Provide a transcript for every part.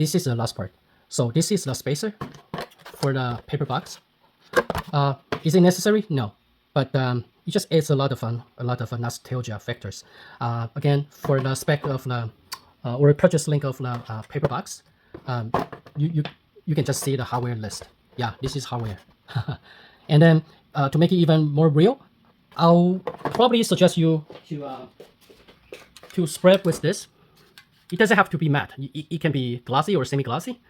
this is the last part. So this is the spacer for the paper box. Is it necessary? No, but it just adds a lot of fun, a lot of nostalgia factors. Again, for the spec of the or purchase link of the paper box, um, you can just see the hardware list. Yeah, this is hardware. And then to make it even more real, I'll probably suggest you to spread with this. It doesn't have to be matte. It can be glossy or semi-glossy.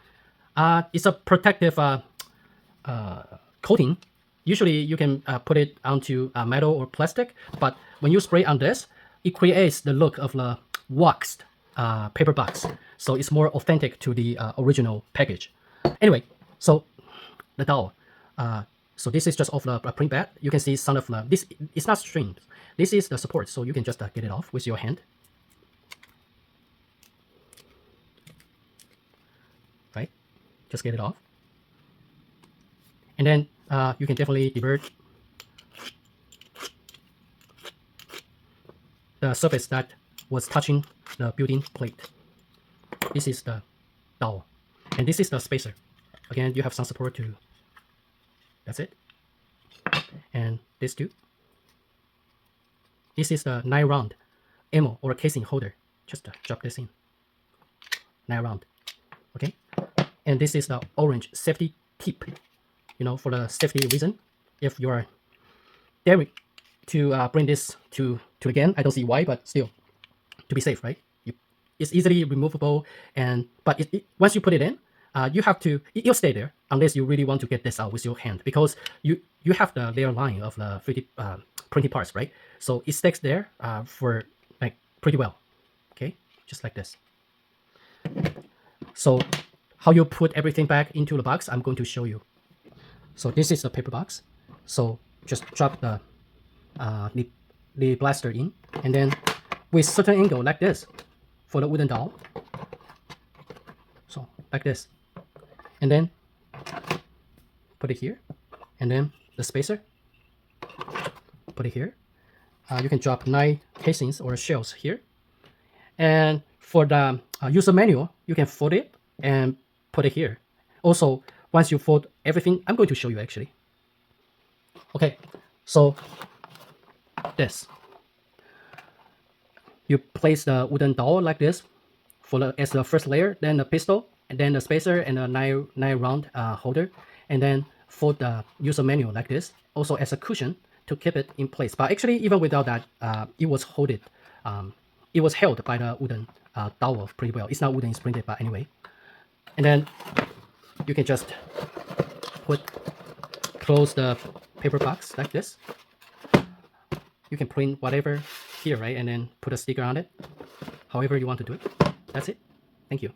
It's a protective coating. Usually you can put it onto metal or plastic, but when you spray on this, it creates the look of the waxed paper box. So it's more authentic to the original package. Anyway, so the dowel. So this is just off the print bed. You can see some of the, this, it's not strings. This is the support, so you can just get it off with your hand. Right? Just get it off. And then you can definitely divert the surface that was touching the built-in plate. This is the dowel. And this is the spacer. Again, you have some support to, that's it. And this too. This is the 9-round ammo or casing holder. Just drop this in. 9-round. Okay. And this is the orange safety tip. You know, for the safety reason, if you are daring to bring this to again, I don't see why, but still, to be safe, right? It's easily removable, and but once you put it in, you have to, it'll stay there unless you really want to get this out with your hand, because you have the layer line of the 3D printed parts, right? So it sticks there for like pretty well. Okay, just like this. So how you put everything back into the box, I'm going to show you. So this is the paper box. So just drop the LeBlaster in, and then with certain angle like this for the wooden dowel. So like this, and then put it here, and then the spacer, put it here. You can drop 9 casings or shells here, and for the user manual, you can fold it and put it here. Also, once you fold everything, I'm going to show you actually. Okay, so this. You place the wooden dowel like this for as the first layer, then the pistol, and then the spacer and the 9-round holder, and then fold the user manual like this, also as a cushion to keep it in place. But actually, even without that, it was held by the wooden dowel pretty well. It's not wooden, it's printed, but anyway. And then you can just close the paper box like this. You can print whatever here, right? And then put a sticker on it, however you want to do it. That's it. Thank you.